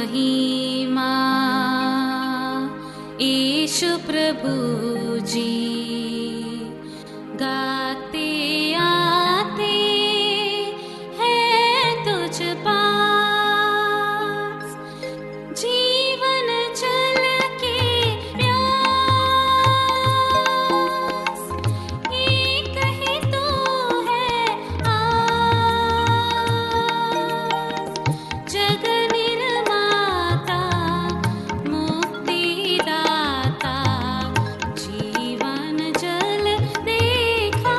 महिमा यीशु प्रभु जी गाते आते हैं तुझ पास जीवन जल के प्यास एक ही तो है आस जग निर्माता मुक्तिदाता जीवन जल देखा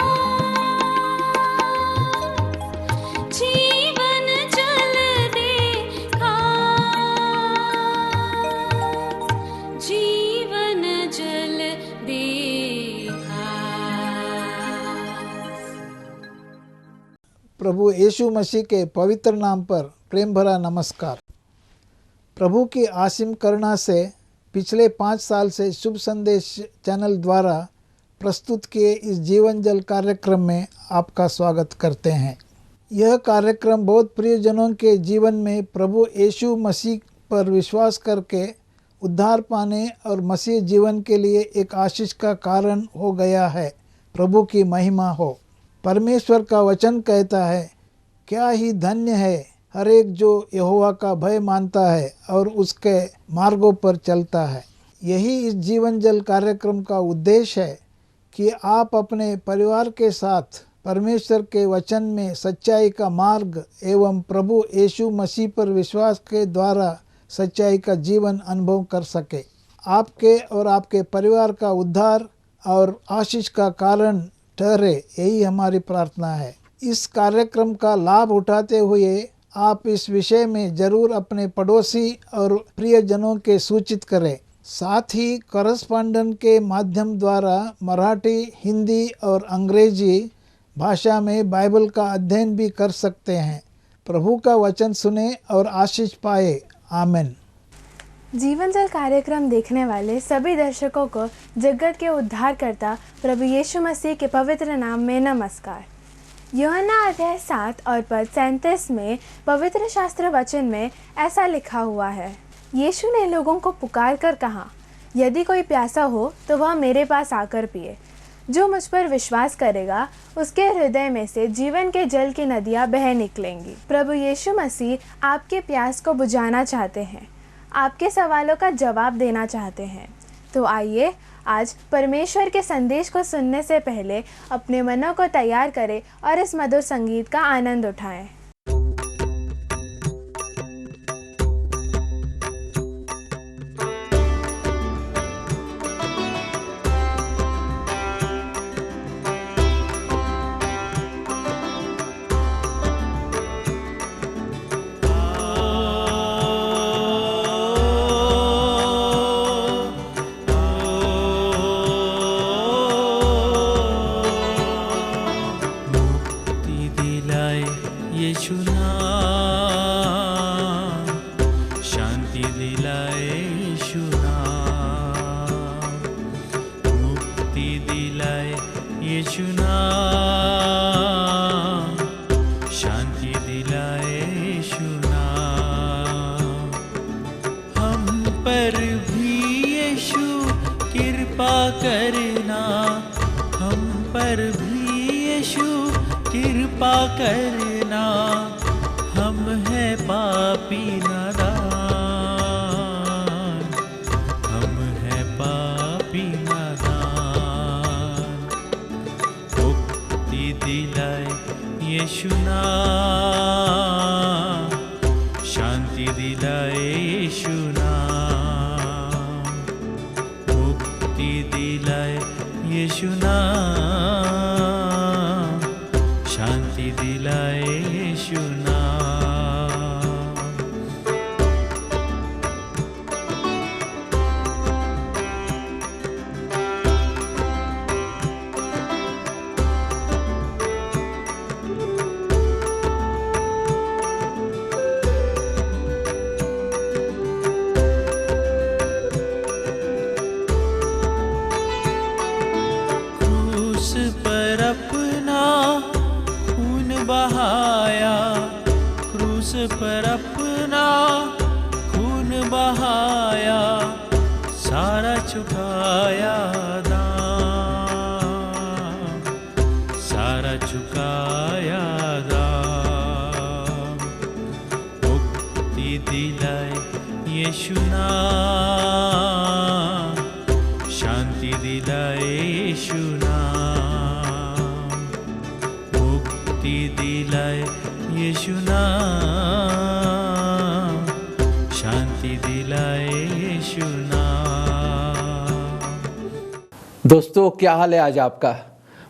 जीवन जल देखा जीवन जल देखा। प्रभु यीशु मसीह के पवित्र नाम पर प्रेम भरा नमस्कार। प्रभु की असीम करुणा से पिछले 5 साल से शुभ संदेश चैनल द्वारा प्रस्तुत किए इस जीवन जल कार्यक्रम में आपका स्वागत करते हैं। यह कार्यक्रम बहुत प्रियजनों के जीवन में प्रभु यीशु मसीह पर विश्वास करके उद्धार पाने और मसीह जीवन के लिए एक आशीष का कारण हो गया है। प्रभु की महिमा हो। परमेश्वर का वचन कहता है, क्या ही धन्य है हर एक जो यहोवा का भय मानता है और उसके मार्गों पर चलता है। यही इस जीवन जल कार्यक्रम का उद्देश्य है कि आप अपने परिवार के साथ परमेश्वर के वचन में सच्चाई का मार्ग एवं प्रभु यीशु मसीह पर विश्वास के द्वारा सच्चाई का जीवन अनुभव कर सके। आपके और आपके परिवार का उद्धार और आशीष का कारण ठहरे, यही हमारी प्रार्थना है। इस कार्यक्रम का लाभ उठाते हुए आप इस विषय में जरूर अपने पड़ोसी और प्रियजनों के सूचित करें। साथ ही करस्पॉन्डेंट के माध्यम द्वारा मराठी, हिंदी और अंग्रेजी भाषा में बाइबल का अध्ययन भी कर सकते हैं। प्रभु का वचन सुने और आशीष पाए। आमीन। जीवन जल कार्यक्रम देखने वाले सभी दर्शकों को जगत के उद्धारकर्ता प्रभु यीशु मसीह के पवित्र नाम में नमस्कार। यूहन्ना अध्याय 7 और पद 37 में पवित्र शास्त्र वचन में ऐसा लिखा हुआ है, यीशु ने लोगों को पुकार कर कहा, यदि कोई प्यासा हो तो वह मेरे पास आकर पिए। जो मुझ पर विश्वास करेगा उसके हृदय में से जीवन के जल की नदियाँ बह निकलेंगी। प्रभु यीशु मसीह आपके प्यास को बुझाना चाहते हैं, आपके सवालों का जवाब देना चाहते हैं। तो आइए आज परमेश्वर के संदेश को सुनने से पहले अपने मनों को तैयार करें और इस मधुर संगीत का आनंद उठाएं। करना हम है पापी नादान, हम है पापी नादान। मुक्ति दिलाए यीशु नाम, शांति दिलाए यीशु नाम। मुक्ति दिलाए यीशु नाम, शांति दिलाए यीशु नाम। क्रूस पर अपना खून बहाया, क्रूस पर अपना खून बहाया, सारा चुकाया दाम, सारा चुकाया दाम। मुक्ति दिलाए यीशु नाम, शांति दिलाए यीशु नाम, मुक्ति दिलाए यीशु नाम, शांति दिलाए यीशु नाम। दोस्तों, क्या हाल है आज आपका?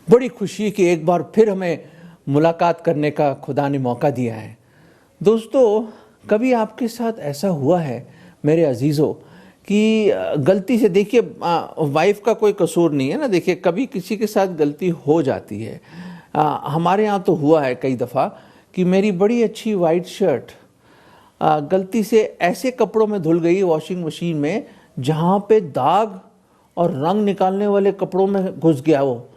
बड़ी खुशी कि एक बार फिर हमें मुलाकात करने का खुदा ने मौका दिया है। दोस्तों, कभी आपके साथ ऐसा हुआ है मेरे अजीज़ों कि गलती से, देखिए वाइफ का कोई कसूर नहीं है ना, देखिए कभी किसी के साथ गलती हो जाती है। हमारे यहाँ तो हुआ है कई दफ़ा कि मेरी बड़ी अच्छी वाइट शर्ट गलती से ऐसे कपड़ों में धुल गई वॉशिंग मशीन में जहाँ पे दाग और रंग निकालने वाले कपड़ों में घुस गया वो,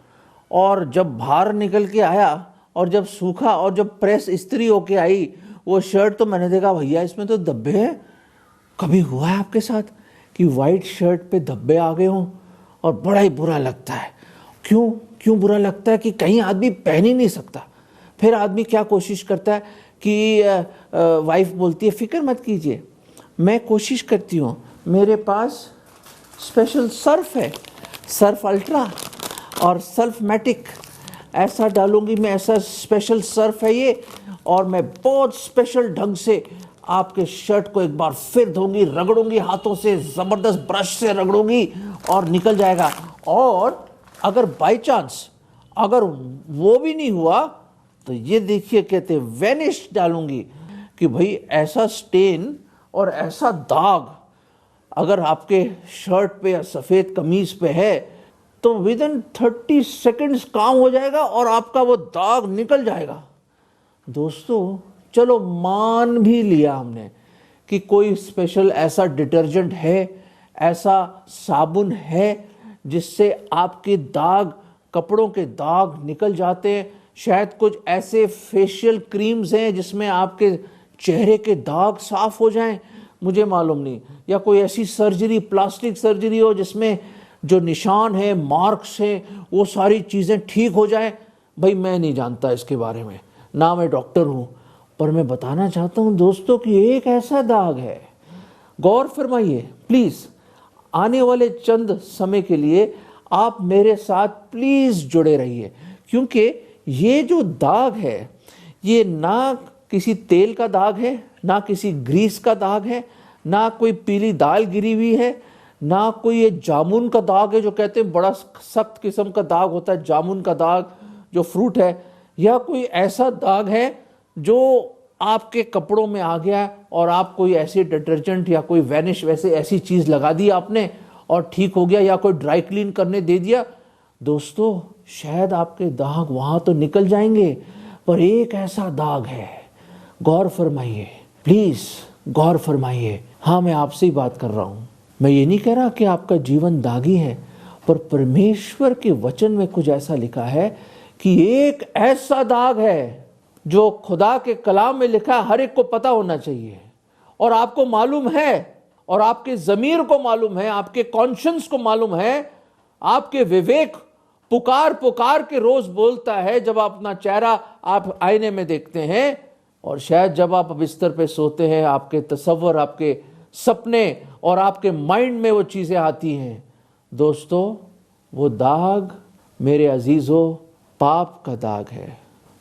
और जब बाहर निकल के आया और जब सूखा और जब प्रेस इस्त्री होके आई वो शर्ट, तो मैंने देखा भैया इसमें तो धब्बे हैं। कभी हुआ है आपके साथ कि वाइट शर्ट पे धब्बे आ गए हों और बड़ा ही बुरा लगता है? क्यों बुरा लगता है कि कहीं आदमी पहन ही नहीं सकता। फिर आदमी क्या कोशिश करता है कि वाइफ बोलती है फिक्र मत कीजिए, मैं कोशिश करती हूँ, मेरे पास स्पेशल सर्फ है, सर्फ अल्ट्रा और सर्फ मैटिक, ऐसा डालूंगी मैं, ऐसा स्पेशल सर्फ है ये, और मैं बहुत स्पेशल ढंग से आपके शर्ट को एक बार फिर धोऊंगी, रगड़ूंगी हाथों से, ज़बरदस्त ब्रश से रगड़ूंगी और निकल जाएगा। और अगर बाय चांस अगर वो भी नहीं हुआ तो ये देखिए कहते वेनिश डालूंगी कि भाई ऐसा स्टेन और ऐसा दाग अगर आपके शर्ट पे या सफ़ेद कमीज पे है तो विद इन 30 सेकेंड्स काम हो जाएगा और आपका वो दाग निकल जाएगा। दोस्तों, चलो मान भी लिया हमने कि कोई स्पेशल ऐसा डिटर्जेंट है, ऐसा साबुन है जिससे आपके दाग, कपड़ों के दाग निकल जाते हैं, शायद कुछ ऐसे फेशियल क्रीम्स हैं जिसमें आपके चेहरे के दाग साफ हो जाएं, मुझे मालूम नहीं, या कोई ऐसी सर्जरी, प्लास्टिक सर्जरी हो जिसमें जो निशान है, मार्क्स हैं, वो सारी चीज़ें ठीक हो जाए। भाई मैं नहीं जानता इसके बारे में, ना मैं डॉक्टर हूँ, पर मैं बताना चाहता हूँ दोस्तों कि एक ऐसा दाग है, गौर फरमाइए प्लीज़, आने वाले चंद समय के लिए आप मेरे साथ प्लीज़ जुड़े रहिए, क्योंकि ये जो दाग है ये ना किसी तेल का दाग है, ना किसी ग्रीस का दाग है, ना कोई पीली दाल गिरी हुई है, ना कोई ये जामुन का दाग है जो कहते हैं बड़ा सख्त किस्म का दाग होता है, जामुन का दाग जो फ्रूट है, या कोई ऐसा दाग है जो आपके कपड़ों में आ गया और आप कोई ऐसे डिटर्जेंट या कोई वेनिश वैसे ऐसी चीज़ लगा दी आपने और ठीक हो गया, या कोई ड्राई क्लीन करने दे दिया। दोस्तों, शायद आपके दाग वहाँ तो निकल जाएंगे, पर एक ऐसा दाग है, गौर फरमाइए प्लीज़, गौर फरमाइए। हाँ, मैं आपसे ही बात कर रहा हूँ, मैं ये नहीं कह रहा कि आपका जीवन दागी है, पर परमेश्वर के वचन में कुछ ऐसा लिखा है कि एक ऐसा दाग है जो खुदा के कलाम में लिखा है, हर एक को पता होना चाहिए, और आपको मालूम है, और आपके ज़मीर को मालूम है, आपके कॉन्शियंस को मालूम है, आपके विवेक पुकार पुकार के रोज बोलता है जब आप अपना चेहरा आप आईने में देखते हैं, और शायद जब आप बिस्तर पे सोते हैं आपके तसव्वुर, आपके सपने और आपके माइंड में वो चीज़ें आती हैं। दोस्तों, वो दाग मेरे अजीज़ों पाप का दाग है।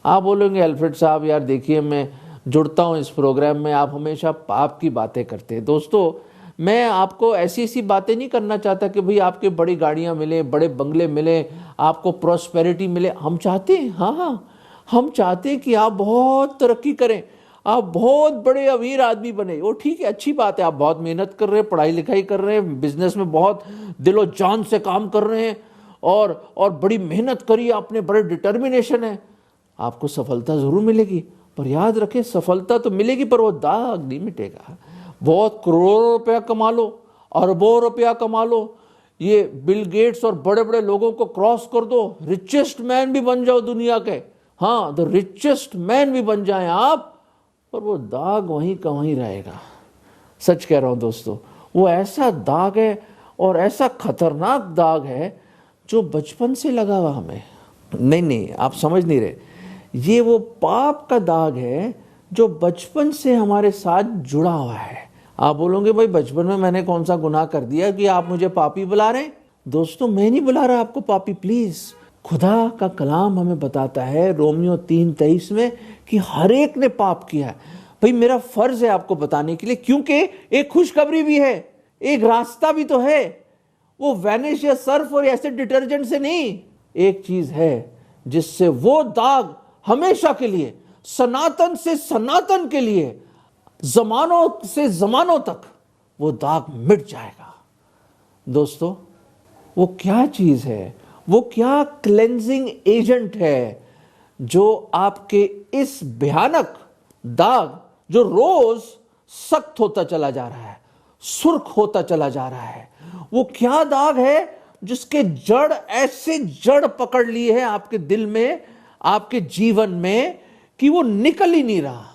आप बोलेंगे अल्फ्रेड साहब यार देखिए मैं जुड़ता हूँ इस प्रोग्राम में, आप हमेशा पाप की बातें करते हैं। दोस्तों, मैं आपको ऐसी ऐसी बातें नहीं करना चाहता कि भाई आपके बड़ी गाड़ियाँ मिले, बड़े बंगले मिले, आपको प्रॉस्पेरिटी मिले। हम चाहते हैं, हाँ, हम चाहते हैं कि आप बहुत तरक्की करें, आप बहुत बड़े अमीर आदमी बने। वो ठीक है, अच्छी बात है, आप बहुत मेहनत कर रहे हैं, पढ़ाई लिखाई कर रहे हैं, बिजनेस में बहुत दिलो जान से काम कर रहे हैं, और बड़ी मेहनत करी आपने, बड़े डिटर्मिनेशन है, आपको सफलता ज़रूर मिलेगी। पर याद रखें, सफलता तो मिलेगी पर वो दाग नहीं मिटेगा। बहुत करोड़ों रुपया कमा लो, अरबों रुपया कमा लो, ये बिल गेट्स और बड़े बड़े लोगों को क्रॉस कर दो, रिचेस्ट मैन भी बन जाओ दुनिया के, हाँ, द रिचेस्ट मैन भी बन जाएं आप, पर वो दाग वहीं का वहीं रहेगा। सच कह रहा हूँ दोस्तों, वो ऐसा दाग है और ऐसा खतरनाक दाग है जो बचपन से लगा हुआ हमें। नहीं, आप समझ नहीं रहे। ये वो पाप का दाग है जो बचपन से हमारे साथ जुड़ा हुआ है। आप बोलोगे भाई बचपन में मैंने कौन सा गुनाह कर दिया कि आप मुझे पापी बुला रहे हैं? दोस्तों, मैं नहीं बुला रहा आपको पापी, प्लीज। खुदा का कलाम हमें बताता है रोमियो 3:23 में कि हर एक ने पाप किया है। भाई मेरा फर्ज है आपको बताने के लिए, क्योंकि एक खुशखबरी भी है, एक रास्ता भी तो है। वो वैनिश या सर्फ और एसिड डिटर्जेंट से नहीं, एक चीज है जिससे वो दाग हमेशा के लिए, सनातन से सनातन के लिए, जमानों से जमानों तक वो दाग मिट जाएगा। दोस्तों, वो क्या चीज है, वो क्या क्लेंजिंग एजेंट है जो आपके इस भयानक दाग, जो रोज सख्त होता चला जा रहा है, सुर्ख होता चला जा रहा है, वो क्या दाग है जिसके जड़ ऐसे जड़ पकड़ लिए है आपके दिल में, आपके जीवन में, कि वो निकल ही नहीं रहा।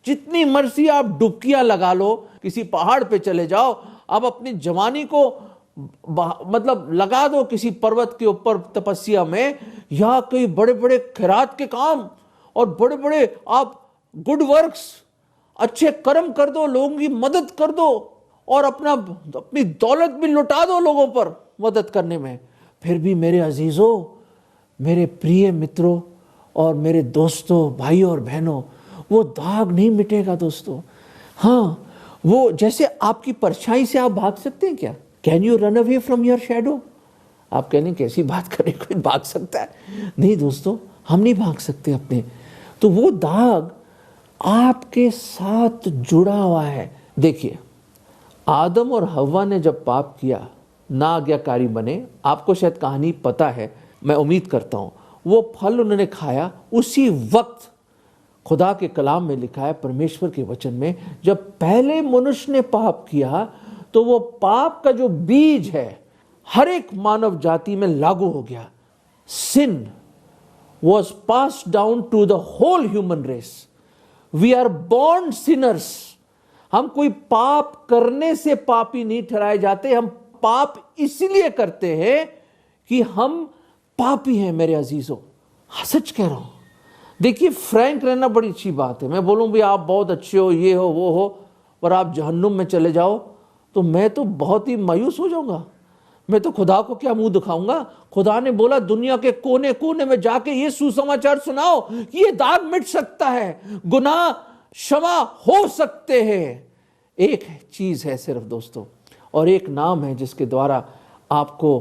जितनी मर्जी आप डुबकियां लगा लो, किसी पहाड़ पे चले जाओ, आप अपनी जवानी को मतलब लगा दो किसी पर्वत के ऊपर तपस्या में, या कोई बड़े बड़े खैरात के काम और बड़े बड़े आप गुड वर्क्स, अच्छे कर्म कर दो, लोगों की मदद कर दो और अपनी दौलत भी लुटा दो लोगों पर मदद करने में, फिर भी मेरे अजीजों, मेरे प्रिय मित्रों और मेरे दोस्तों, भाइयों और बहनों, वो दाग नहीं मिटेगा दोस्तों। हाँ, वो जैसे आपकी परछाई से आप भाग सकते हैं क्या? Can you run away from your shadow? आप कहने कैसी बात करें, कोई भाग सकता है? नहीं दोस्तों, हम नहीं भाग सकते अपने। तो वो दाग आपके साथ जुड़ा हुआ है। देखिए, आदम और हव्वा ने जब पाप किया, ना आज्ञाकारी बने, आपको शायद कहानी पता है, मैं उम्मीद करता हूं, वो फल उन्होंने खाया। उसी वक्त खुदा के कलाम में लिखा है, परमेश्वर के वचन में, जब पहले मनुष्य ने पाप किया तो वो पाप का जो बीज है हर एक मानव जाति में लागू हो गया। Sin was pass down to the whole human race. We are born sinners. हम कोई पाप करने से पापी नहीं ठहराए जाते, हम पाप इसलिए करते हैं कि हम पापी हैं मेरे अजीजों। सच कह रहा हूं। देखिए, फ्रैंक रहना बड़ी अच्छी बात है। मैं बोलूं भी आप बहुत अच्छे हो, ये हो वो हो, पर आप जहन्नुम में चले जाओ तो मैं तो बहुत ही मायूस हो जाऊंगा। मैं तो खुदा को क्या मुंह दिखाऊंगा? खुदा ने बोला दुनिया के कोने कोने में जाके ये सुसमाचार सुनाओ कि ये दाग मिट सकता है, गुनाह क्षमा हो सकते हैं। एक चीज है सिर्फ दोस्तों, और एक नाम है जिसके द्वारा आपको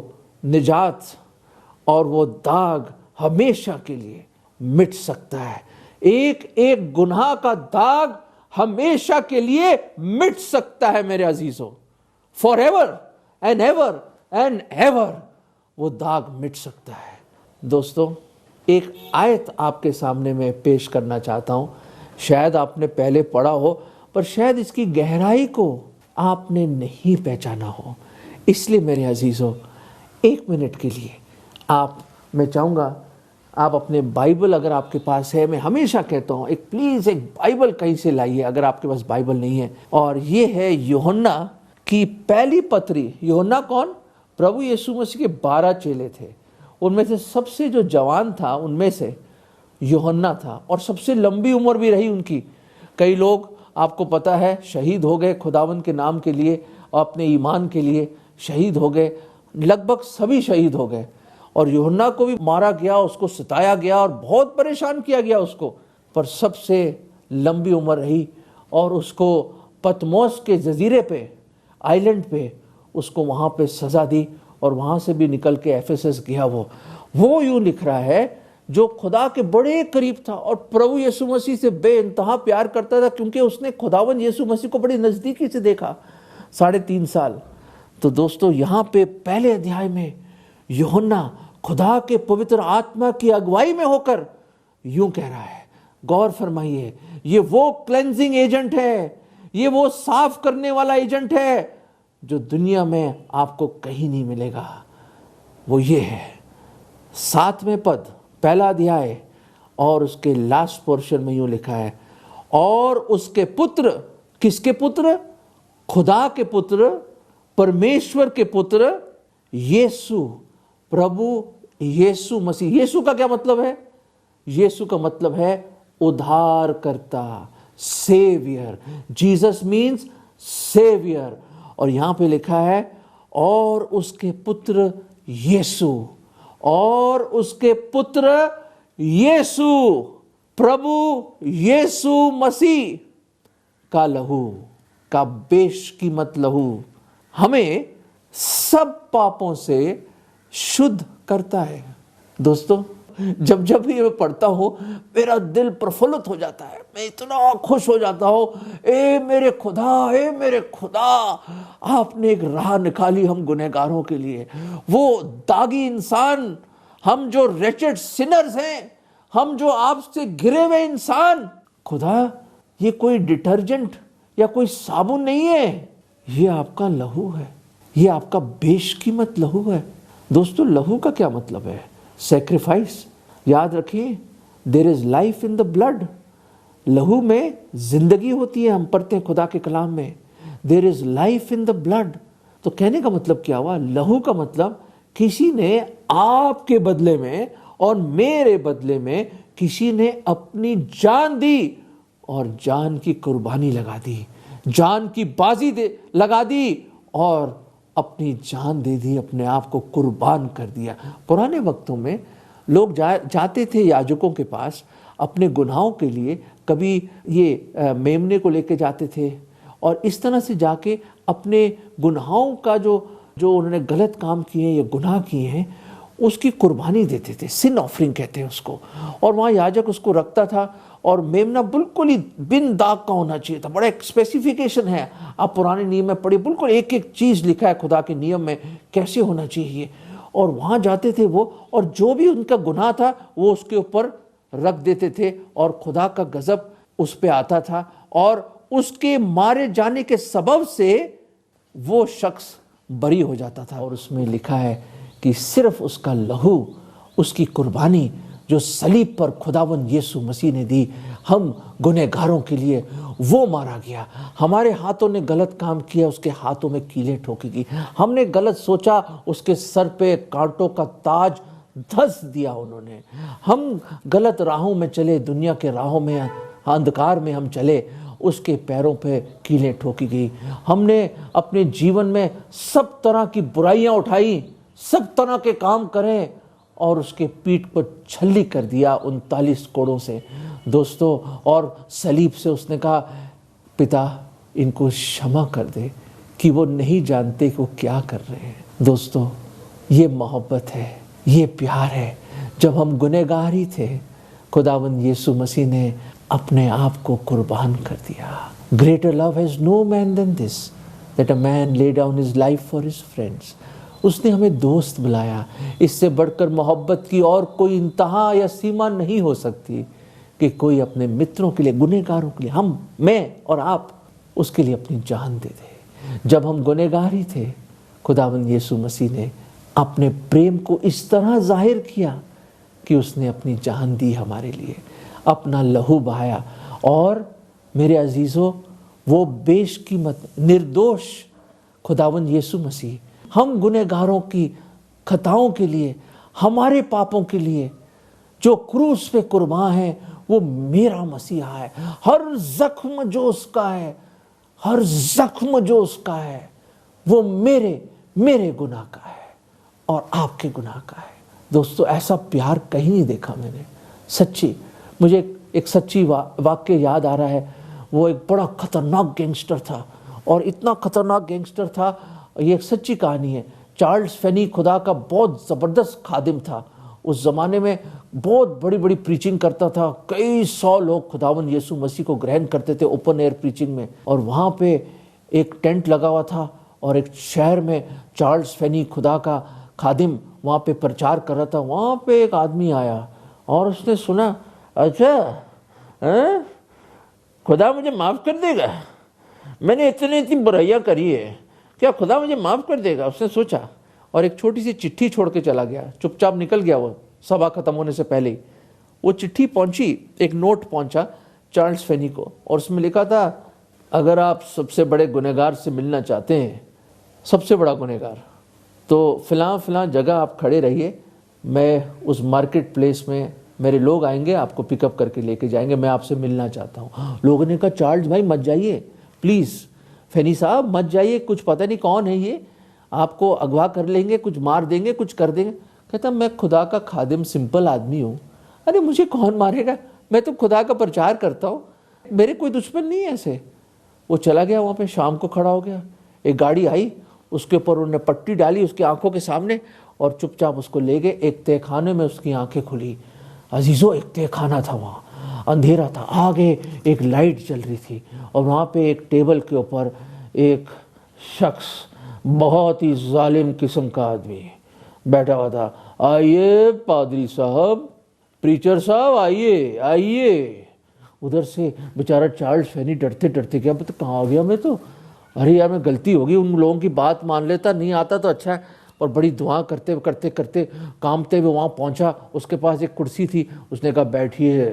निजात और वो दाग हमेशा के लिए मिट सकता है। एक एक गुनाह का दाग हमेशा के लिए मिट सकता है मेरे अजीजों। For ever and ever and ever वो दाग मिट सकता है। दोस्तों, एक आयत आपके सामने मैं पेश करना चाहता हूं। शायद आपने पहले पढ़ा हो, पर शायद इसकी गहराई को आपने नहीं पहचाना हो। इसलिए मेरे अजीजों, एक मिनट के लिए मैं चाहूँगा आप अपने बाइबल, अगर आपके पास है, मैं हमेशा कहता हूँ एक प्लीज़ एक बाइबल कहीं से लाइए अगर आपके पास बाइबल नहीं है। और ये है यूहन्ना की पहली पत्री। यूहन्ना कौन? प्रभु यीशु मसीह के 12 चेले थे। उनमें से सबसे जो जवान था उनमें से यूहन्ना था, और सबसे लंबी उम्र भी रही उनकी। कई लोग आपको पता है शहीद हो गए खुदावंद के नाम के लिए और अपने ईमान के लिए शहीद हो गए। लगभग सभी शहीद हो गए, और यूहन्ना को भी मारा गया, उसको सताया गया और बहुत परेशान किया गया उसको, पर सबसे लंबी उम्र रही। और उसको पतमोस के जजीरे पे, आइलैंड पे, उसको वहाँ पे सज़ा दी और वहाँ से भी निकल के एफेसस गया। वो यूँ लिख रहा है, जो खुदा के बड़े करीब था और प्रभु यीशु मसीह से बेइंतहा प्यार करता था, क्योंकि उसने खुदावन यीशु मसीह को बड़ी नज़दीकी से देखा 3.5 साल। तो दोस्तों, यहाँ पे पहले अध्याय में यूहन्ना खुदा के पवित्र आत्मा की अगुवाई में होकर यूं कह रहा है, गौर फरमाइए, ये वो क्लेंजिंग एजेंट है, ये वो साफ करने वाला एजेंट है जो दुनिया में आपको कहीं नहीं मिलेगा। वो ये है 7वें पद, पहला अध्याय, और उसके लास्ट पोर्शन में यूं लिखा है, और उसके पुत्र, किसके पुत्र? खुदा के पुत्र, परमेश्वर के पुत्र यीशु, प्रभु यीशु मसीह। यीशु का क्या मतलब है? यीशु का मतलब है उद्धारकर्ता, सेवियर। Jesus means saviour. और यहां पे लिखा है और उसके पुत्र यीशु, और उसके पुत्र यीशु, प्रभु यीशु मसीह का लहू, का बेशकीमत लहू हमें सब पापों से शुद्ध करता है। दोस्तों, जब जब भी मैं पढ़ता हूं मेरा दिल प्रफुल्लित हो जाता है, मैं इतना खुश हो जाता हूं। ए मेरे खुदा, आपने एक राह निकाली हम गुनहगारों के लिए। वो दागी इंसान, हम जो रेचेड सिनर्स हैं, हम जो आपसे घिरे हुए इंसान, खुदा ये कोई डिटर्जेंट या कोई साबुन नहीं है, ये आपका लहू है, ये आपका बेशकीमत लहू है। दोस्तों, लहू का क्या मतलब है? सैक्रिफाइस। याद रखिए, there is life in the blood. लहू में जिंदगी होती है, हम पढ़ते हैं खुदा के कलाम में, there is life in the blood. तो कहने का मतलब क्या हुआ? लहू का मतलब किसी ने आपके बदले में और मेरे बदले में किसी ने अपनी जान दी, और जान की कुर्बानी लगा दी, जान की बाजी लगा दी, और अपनी जान दे दी, अपने आप को कुर्बान कर दिया। पुराने वक्तों में लोग जाते थे याजकों के पास अपने गुनाहों के लिए। कभी ये मेमने को लेके जाते थे, और इस तरह से जाके अपने गुनाहों का जो उन्होंने गलत काम किए हैं या गुनाह किए हैं, उसकी कुर्बानी देते थे। सिन ऑफरिंग कहते हैं उसको। और वहाँ याजक उसको रखता था, और मेमना बिल्कुल ही बिन दाग का होना चाहिए था। बड़ा एक स्पेसिफिकेशन है, आप पुराने नियम में पढ़िए, बिल्कुल एक एक चीज़ लिखा है खुदा के नियम में कैसे होना चाहिए। और वहाँ जाते थे वो, और जो भी उनका गुनाह था वो उसके ऊपर रख देते थे, और खुदा का गजब उस पर आता था, और उसके मारे जाने के सबब से वो शख्स बरी हो जाता था। और उसमें लिखा है कि सिर्फ उसका लहू, उसकी कुर्बानी जो सलीब पर खुदावंद यीशु मसीह ने दी हम गुनहगारों के लिए, वो मारा गया। हमारे हाथों ने गलत काम किया, उसके हाथों में कीलें ठोकी गई। हमने गलत सोचा, उसके सर पे कांटों का ताज धस दिया उन्होंने। हम गलत राहों में चले, दुनिया के राहों में, अंधकार में हम चले, उसके पैरों पे कीलें ठोकी गई। हमने अपने जीवन में सब तरह की बुराइयां उठाई, सब तरह के काम करें, और उसके पीठ पर छल्ली कर दिया 39 कोड़ों से। दोस्तों, और सलीब से उसने कहा, पिता इनको क्षमा कर दे कि वो नहीं जानते कि वो क्या कर रहे हैं। दोस्तों, ये मोहब्बत है, ये प्यार है। जब हम गुनहगार ही थे, खुदावंद यीशु मसीह ने अपने आप को कुर्बान कर दिया। Greater love has no man than this, that a man lay down his life for his friends. उसने हमें दोस्त बुलाया। इससे बढ़कर मोहब्बत की और कोई इंतहा या सीमा नहीं हो सकती कि कोई अपने मित्रों के लिए, गुनहगारों के लिए, मैं और आप, उसके लिए अपनी जान दे दे। जब हम गुनहगार ही थे, खुदावंद यीशु मसीह ने अपने प्रेम को इस तरह जाहिर किया कि उसने अपनी जान दी हमारे लिए, अपना लहू बहाया। और मेरे अजीज़ों, वो बेशकीमत निर्दोष खुदावंद यीशु मसीह हम गुनहगारों की खताओं के लिए, हमारे पापों के लिए जो क्रूस पे कुर्बान है, वो मेरा मसीहा है। हर जख्म जो उसका है, हर जख्म जो उसका है, वो मेरे गुनाह का है और आपके गुनाह का है। दोस्तों, ऐसा प्यार कहीं नहीं देखा मैंने। सच्ची, मुझे एक सच्ची वाक्य याद आ रहा है। वो एक बड़ा खतरनाक गैंगस्टर था, और इतना खतरनाक गैंगस्टर था, ये एक सच्ची कहानी है। चार्ल्स फेनी खुदा का बहुत ज़बरदस्त खादिम था। उस ज़माने में बहुत बड़ी बड़ी प्रीचिंग करता था। कई 100 लोग खुदावंद यीशु मसीह को ग्रहण करते थे ओपन एयर प्रीचिंग में। और वहाँ पे एक टेंट लगा हुआ था, और एक शहर में चार्ल्स फेनी खुदा का खादिम वहाँ पे प्रचार कर रहा था। वहाँ पे एक आदमी आया और उसने सुना, अच्छा खुदा मुझे माफ़ कर देगा, मैंने इतनी बुराइयाँ करी है, क्या खुदा मुझे माफ़ कर देगा? उसने सोचा, और एक छोटी सी चिट्ठी छोड़ के चला गया। चुपचाप निकल गया वो, सभा खत्म होने से पहले ही। वो चिट्ठी पहुंची, एक नोट पहुंचा चार्ल्स फेनी को, और उसमें लिखा था, अगर आप सबसे बड़े गुनहगार से मिलना चाहते हैं, सबसे बड़ा गुनहगार, तो फिलहाल जगह आप खड़े रहिए, मैं उस मार्केट प्लेस में मेरे लोग आएंगे, आपको पिकअप करके लेके जाएंगे, मैं आपसे मिलना चाहता हूँ। लोगों ने कहा चार्ल्स भाई मत जाइए प्लीज़, फैनी साहब मत जाइए, कुछ पता नहीं कौन है ये, आपको अगवा कर लेंगे, कुछ मार देंगे, कुछ कर देंगे। कहता मैं खुदा का खादिम सिंपल आदमी हूँ, अरे मुझे कौन मारेगा, मैं तो खुदा का प्रचार करता हूँ, मेरे कोई दुश्मन नहीं है ऐसे। वो चला गया, वहाँ पे शाम को खड़ा हो गया, एक गाड़ी आई, उसके ऊपर उन्होंने पट्टी डाली उसकी आंखों के सामने और चुपचाप उसको ले गए। एक तहखाने में उसकी आंखें खुली। अजीज़ों, एक तहखाना था, वहाँ अंधेरा था, आगे एक लाइट जल रही थी और वहाँ पे एक टेबल के ऊपर एक शख्स, बहुत ही जालिम किस्म का आदमी बैठा हुआ था। आइए पादरी साहब, प्रीचर साहब, आइए आइए। उधर से बेचारा चार्ल्स फैनी डरते डरते गया, तो कहाँ आ गया मैं तो, अरे यार मैं गलती होगी, उन लोगों की बात मान लेता, नहीं आता तो अच्छा है। और बड़ी दुआ करते करते करते कामते हुए वहाँ पहुँचा। उसके पास एक कुर्सी थी, उसने कहा बैठिए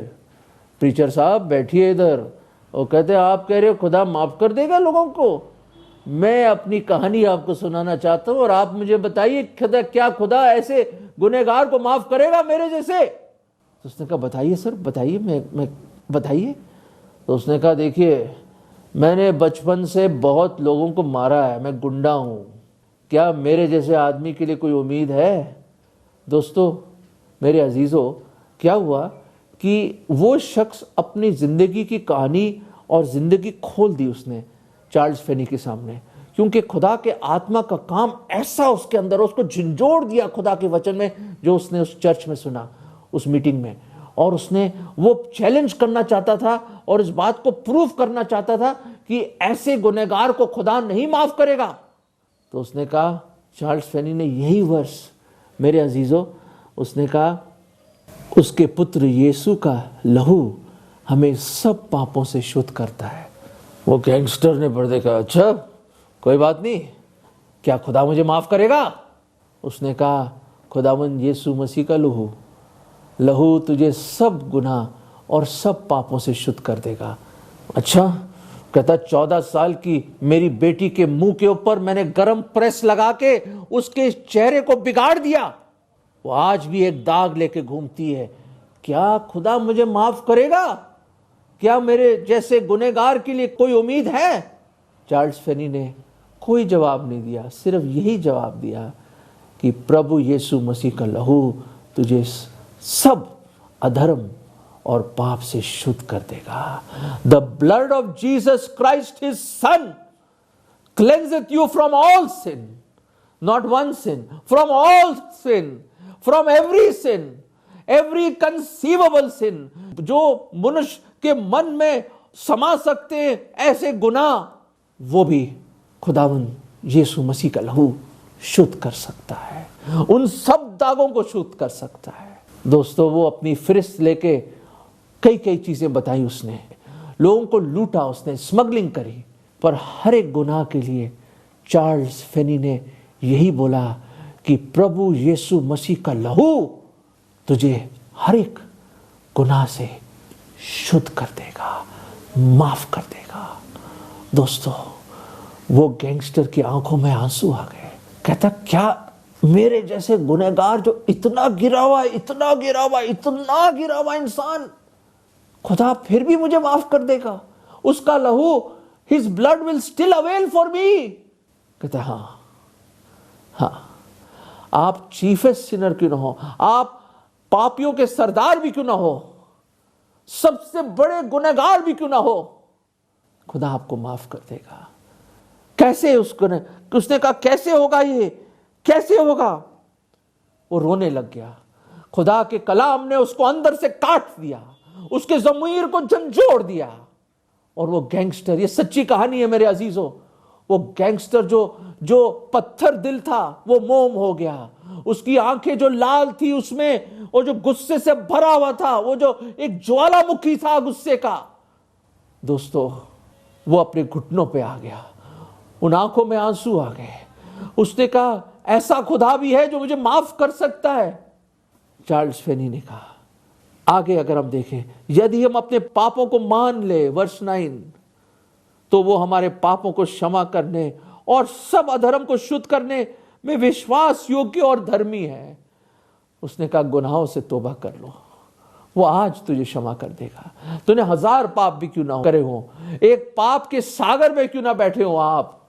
प्रीचर साहब, बैठिए इधर। और कहते आप कह रहे हो खुदा माफ़ कर देगा लोगों को, मैं अपनी कहानी आपको सुनाना चाहता हूँ और आप मुझे बताइए खुदा, क्या खुदा ऐसे गुनहगार को माफ़ करेगा मेरे जैसे? तो उसने कहा बताइए सर, बताइए, मैं बताइए। तो उसने कहा देखिए, मैंने बचपन से बहुत लोगों को मारा है, मैं गुंडा हूँ, क्या मेरे जैसे आदमी के लिए कोई उम्मीद है? दोस्तों मेरे अजीज़ों, क्या हुआ कि वो शख्स अपनी ज़िंदगी की कहानी और ज़िंदगी खोल दी उसने चार्ल्स फैनी के सामने, क्योंकि खुदा के आत्मा का काम ऐसा उसके अंदर, उसको झंझोड़ दिया खुदा के वचन में जो उसने उस चर्च में सुना, उस मीटिंग में। और उसने वो चैलेंज करना चाहता था और इस बात को प्रूव करना चाहता था कि ऐसे गुनहगार को खुदा नहीं माफ़ करेगा। तो उसने कहा, चार्ल्स फैनी ने यही वर्ष, मेरे अजीज़ों, उसने कहा उसके पुत्र यीशु का लहू हमें सब पापों से शुद्ध करता है। वो गैंगस्टर ने पर्दे कहा, अच्छा कोई बात नहीं, क्या खुदा मुझे माफ़ करेगा? उसने कहा खुदावंद यीशु मसीह का लहू तुझे सब गुनाह और सब पापों से शुद्ध कर देगा। अच्छा, कहता 14 साल की मेरी बेटी के मुंह के ऊपर मैंने गरम प्रेस लगा के उसके चेहरे को बिगाड़ दिया, वो आज भी एक दाग लेके घूमती है, क्या खुदा मुझे माफ करेगा? क्या मेरे जैसे गुनहगार के लिए कोई उम्मीद है? चार्ल्स फैनी ने कोई जवाब नहीं दिया, सिर्फ यही जवाब दिया कि प्रभु यीशु मसीह का लहू तुझे सब अधर्म और पाप से शुद्ध कर देगा। The blood of Jesus Christ his son cleanseth you from all sin, not one sin, from all sin, from every sin, every conceivable sin, जो मनुष्य के मन में समा सकते हैं ऐसे गुनाह, वो भी खुदावंद यीशु मसीह का लहू शुद्ध कर सकता है, उन सब दागों को शुद्ध कर सकता है। दोस्तों, वो अपनी फिरिस्त लेके कई चीजें बताई, उसने लोगों को लूटा, उसने स्मगलिंग करी, पर हर एक गुनाह के लिए चार्ल्स फैनी ने यही बोला कि प्रभु यीशु मसीह का लहू तुझे हर एक गुनाह से शुद्ध कर देगा, माफ कर देगा। दोस्तों, वो गैंगस्टर की आंखों में आंसू आ गए। कहता, क्या मेरे जैसे गुनहगार जो इतना गिरा हुआ इंसान, खुदा फिर भी मुझे माफ कर देगा? उसका लहू, his blood will still avail for me. कहता, हाँ, आप चीफेस्ट सिनर क्यों ना हो, आप पापियों के सरदार भी क्यों ना हो, सबसे बड़े गुनहगार भी क्यों ना हो, खुदा आपको माफ कर देगा। कैसे? उसने कहा कैसे होगा ये, कैसे होगा? वो रोने लग गया। खुदा के कलाम ने उसको अंदर से काट दिया, उसके ज़मीर को झंझोड़ दिया। और वो गैंगस्टर, ये सच्ची कहानी है मेरे अजीजों, वो गैंगस्टर जो पत्थर दिल था वो मोम हो गया, उसकी आंखें जो लाल थी उसमें, और जो गुस्से से भरा हुआ था, वो जो एक ज्वालामुखी था गुस्से का, दोस्तों वो अपने घुटनों पे आ गया, उन आंखों में आंसू आ गए। उसने कहा, ऐसा खुदा भी है जो मुझे माफ कर सकता है? चार्ल्स फैनी ने कहा। आगे अगर हम देखें, यदि हम अपने पापों को मान ले, वर्ष 9, तो वो हमारे पापों को क्षमा करने और सब अधर्म को शुद्ध करने में विश्वास योग्य और धर्मी है। उसने कहा गुनाहों से तौबा कर लो, वो आज तुझे क्षमा कर देगा। तूने 1000 पाप भी क्यों ना करे हो, एक पाप के सागर में क्यों ना बैठे हो आप,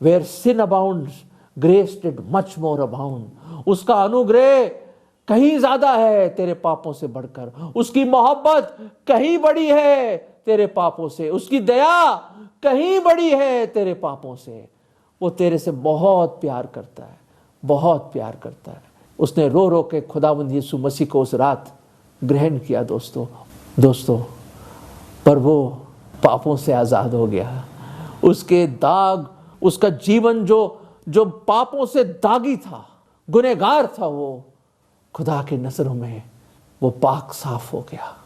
where sin abounds grace did much more abound. उसका अनुग्रह कहीं ज्यादा है तेरे पापों से बढ़कर, उसकी मोहब्बत कहीं बड़ी है तेरे पापों से, उसकी दया कहीं बड़ी है तेरे पापों से। वो तेरे से बहुत प्यार करता है, बहुत प्यार करता है। उसने रो रो के खुदावंद यीशु मसीह को उस रात ग्रहण किया दोस्तों, पर वो पापों से आजाद हो गया। उसके दाग, उसका जीवन जो पापों से दागी था, गुनहगार था, वो खुदा के नजरों में वो पाक साफ हो गया।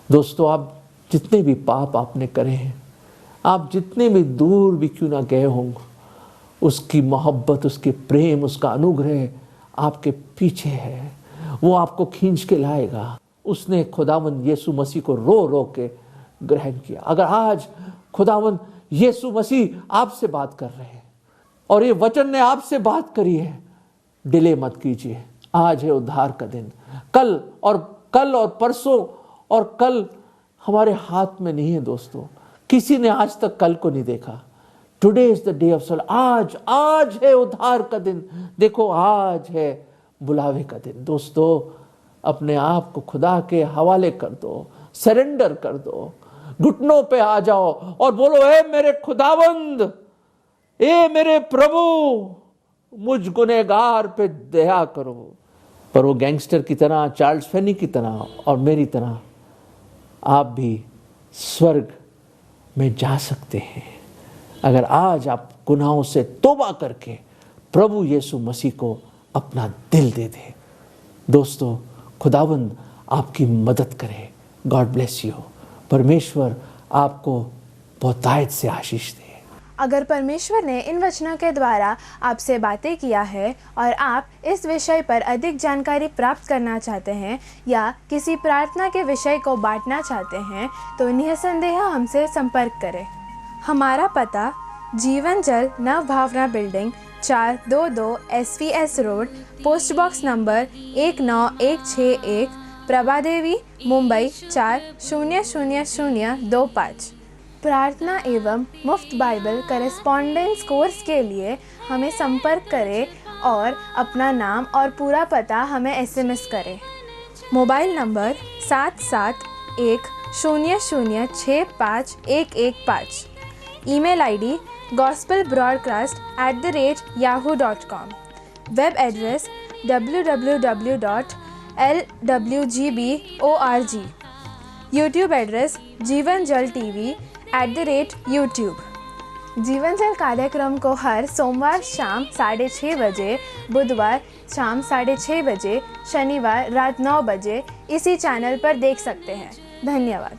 दोस्तों, आप जितने भी पाप आपने करे हैं, आप जितने भी दूर भी क्यों ना गए हों, उसकी मोहब्बत, उसके प्रेम, उसका अनुग्रह आपके पीछे है। वो आपको खींच के लाएगा। उसने खुदावंद यीशु मसीह को रो रो के ग्रहण किया। अगर आज खुदावंद यीशु मसीह आपसे बात कर रहे हैं और ये वचन ने आपसे बात करी है, डिले मत कीजिए। आज है उद्धार का दिन। कल और परसों और कल हमारे हाथ में नहीं है दोस्तों। किसी ने आज तक कल को नहीं देखा। Today is the day of solvation. आज है उद्धार का दिन। देखो, आज है बुलावे का दिन। दोस्तों, अपने आप को खुदा के हवाले कर दो, सरेंडर कर दो, घुटनों पे आ जाओ और बोलो, ए मेरे खुदावंद, ए मेरे प्रभु, मुझ गुनहगार पे दया करो। पर वो गैंगस्टर की तरह, चार्ल्स फेनी की तरह और मेरी तरह आप भी स्वर्ग में जा सकते हैं अगर आज आप गुनाहों से तौबा करके प्रभु यीशु मसीह को अपना दिल दे दें। दोस्तों, खुदावंद आपकी मदद करे। God bless you. परमेश्वर आपको बहुतायत से आशीष दे। अगर परमेश्वर ने इन वचनों के द्वारा आपसे बातें किया है और आप इस विषय पर अधिक जानकारी प्राप्त करना चाहते हैं या किसी प्रार्थना के विषय को बांटना चाहते हैं, तो निसंदेह हमसे संपर्क करें। हमारा पता Jeevan Jal Nav Bhavna building 422 SVS road, post box number 19161, Prabhadevi, Mumbai 400025। प्रार्थना एवं मुफ्त बाइबल करेस्पॉन्डेंस कोर्स के लिए हमें संपर्क करें और अपना नाम और पूरा पता हमें SMS करें। Mobile number 7710065115। Email ID gospelbroadcast@yahoo.com। Web address www.lwgb.org। YouTube address जीवन जल TV @YouTube। जीवन जल कार्यक्रम को हर सोमवार शाम 6:30 बजे, बुधवार शाम 6:30 बजे, शनिवार रात 9 बजे इसी चैनल पर देख सकते हैं। धन्यवाद।